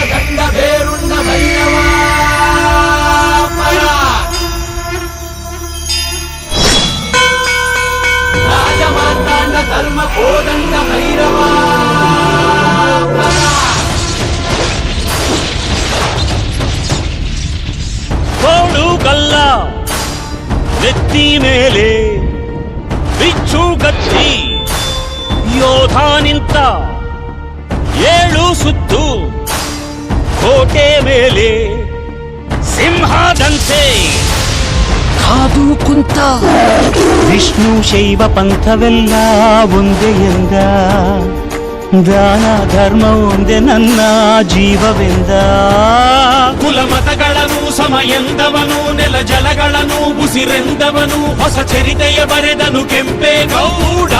ಗಂಡ ಬೇರುಂಡ ಭೈರವ ರಾಜಮಾರ್ತಾಂಡ ಧರ್ಮ ಕೋದಂಡ ಭೈರವ ಕೋಡು ಕಲ್ಲ ನೆತ್ತಿ ಮೇಲೆ ಬಿಚ್ಚು ಗತ್ತಿ ಯೋಧ ನಿಂತ ಏಳು ಸುತ್ತು ಕೋಟೆ ಮೇಲೆ ಸಿಂಹದಂತೆ ಕಾದು ಕುಂತ ವಿಷ್ಣು ಶೈವ ಪಂಥವೆಲ್ಲ ಒಂದೇ ಎಂದ ದಾನ ಧರ್ಮ ಒಂದೇ ನನ್ನ ಜೀವವೆಂದ ಕುಲಮತಗಳನ್ನು ಸಮ ಎಂದವನು ನೆಲ ಜಲಗಳನ್ನು ಉಸಿರೆಂದವನು ಹೊಸ ಚರಿತೆಯ ಬರೆದನು ಕೆಂಪೇಗೌಡ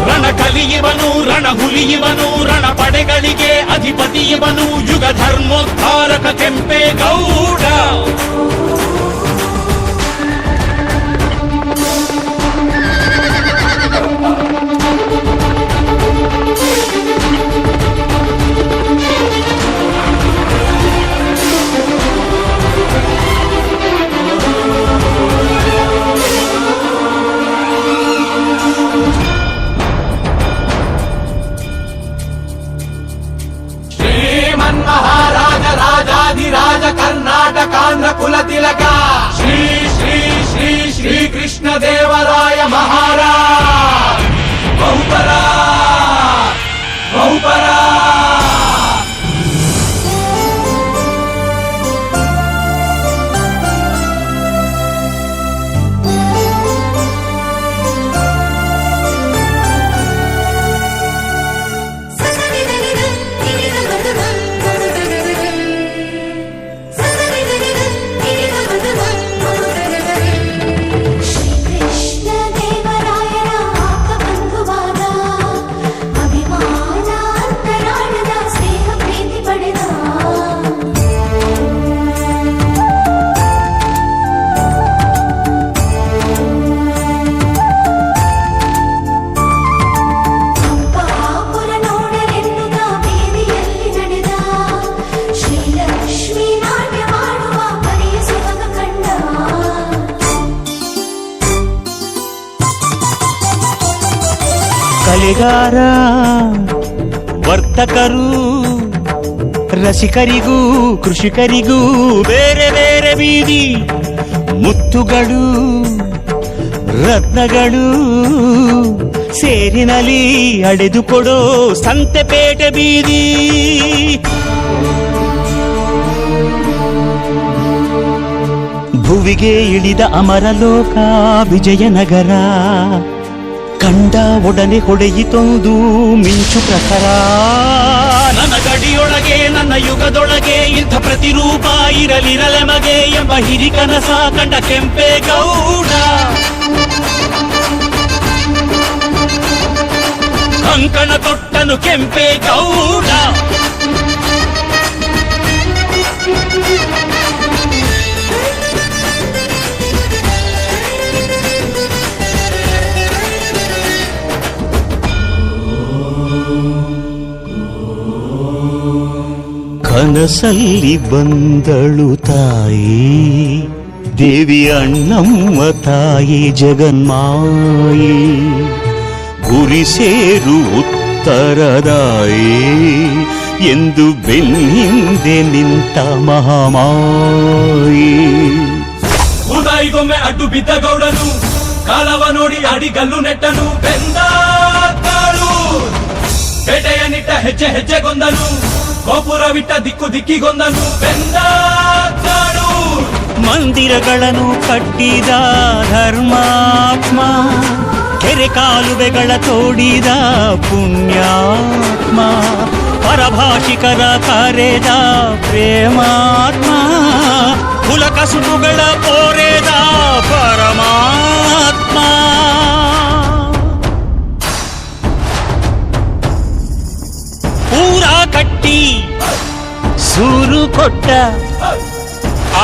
ರಣ ಕಲಿಯುವನು ರಣ ಹುಲಿಯುವನು ರಣ ಪಡೆಗಳಿಗೆ ಅಧಿಪತಿಯುವನು ಯುಗ ಧರ್ಮೋದ್ಧಾರಕ ಕೆಂಪೇಗೌಡ ಮಹಾರಾಜ ರಾಜಾಧಿರಾಜ ಕರ್ನಾಟಕಾಂಧ್ರ ಕುಲ ತಿಲಕ ಶ್ರೀ ಶ್ರೀ ಶ್ರೀ ಶ್ರೀ ಕೃಷ್ಣ ದೇವರಾಯ ಮಹಾರಾಜ್ ಬಹುಪರ ಬಹುಪರ ಕಲೆಗಾರ ವರ್ತಕರು ರಸಿಕರಿಗೂ ಕೃಷಿಕರಿಗೂ ಬೇರೆ ಬೇರೆ ಬೀದಿ ಮುತ್ತುಗಳು ರತ್ನಗಳು ಸೇರಿನಲ್ಲಿ ಅಡೆದುಕೊಡೋ ಸಂತೆಪೇಟೆ ಬೀದಿ ಭುವಿಗೆ ಇಳಿದ ಅಮರಲೋಕ ವಿಜಯನಗರ ಕಂಡ ಒಡನೆ ಹೊಡೆಯಿತೊಂದು ಮಿಂಚು ಪ್ರಖರ ನನ್ನ ಗಡಿಯೊಳಗೆ ನನ್ನ ಯುಗದೊಳಗೆ ಇಂಥ ಪ್ರತಿರೂಪ ಇರಲಿರಲೆಮಗೆ ಎಂಬ ಹಿರಿಕನಸ ಕಂಡ ಕೆಂಪೇಗೌಡ ಕಂಕಣ ತೊಟ್ಟನು ಕೆಂಪೇಗೌಡ ಕನಸಲ್ಲಿ ಬಂದಳು ತಾಯಿ ದೇವಿ ಅಣ್ಣಮ್ಮ ತಾಯಿ ಜಗನ್ಮಾಯಿ ಗುರಿ ಸೇರು ಉತ್ತರದಾಯಿ ಎಂದು ಬೆನ್ನಿಂದೆ ನಿಂತ ಮಹಾಮಾಯಿ ಉದಾಯಿಗೊಮ್ಮೆ ಅಡ್ಡು ಬಿದ್ದ ಗೌಡನು ಕಾಲವ ನೋಡಿ ಅಡಿಗಲ್ಲು ನೆಟ್ಟನು ಬೆಂದಾಳು ಪೇಟೆಯ ನಿಟ್ಟ ಹೆಜ್ಜೆ ಹೆಜ್ಜೆಗೊಂದನು ಗೋಪುರವಿಟ್ಟ ದಿಕ್ಕು ದಿಕ್ಕಿಗೊಂದನು ಬೆಂದಾಳು ಮಂದಿರಗಳನ್ನು ಕಟ್ಟಿದ ಧರ್ಮಾತ್ಮ ಕೆರೆ ಕಾಲುವೆಗಳ ತೋಡಿದ ಪುಣ್ಯಾತ್ಮ ಪರಭಾಷಿಕರ ಕರೆದ ಪ್ರೇಮಾತ್ಮ ಕುಲಕಸುಬುಗಳ ಕೋರೆದ ಪರಮಾತ್ಮ ಊರ ಕಟ್ಟಿ ಸೂರು ಕೊಟ್ಟ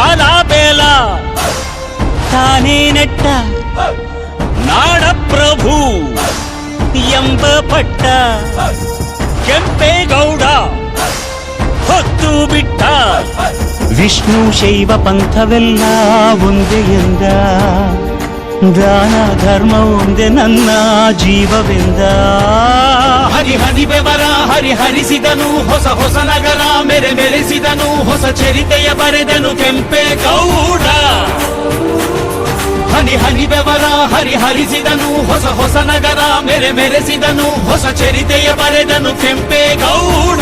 ಆಲ ಬೇಲ ತಾನೇ ನೆಟ್ಟ ನಾಡಪ್ರಭು ಎಂಬ ಪಟ್ಟ ಕೆಂಪೇಗೌಡ ವಿಷ್ಣು ಶೈವ ಪಂಥವೆಲ್ಲ ಒಂದೇ ಎಂದ, ದಾನ ಧರ್ಮ ಒಂದೇ ನನ್ನ ಜೀವವೆಂದ. ಹರಿ ಹರಿ ಬೆವರ ಹರಿಸಿದನು, ಹೊಸ ಹೊಸ ನಗರ ಮೆರೆಸಿದನು, ಹೊಸ ಚರಿತೆಯ ಬರೆದನು ಕೆಂಪೇಗೌಡ. ಹನಿ ಹನಿ ಬೆವರ ಹರಿಸಿದನು, ಹೊಸ ಹೊಸ ನಗರ ಮೆರೆಸಿದನು, ಹೊಸ ಚರಿತೆಯ ಬರೆದನು ಕೆಂಪೇಗೌಡ.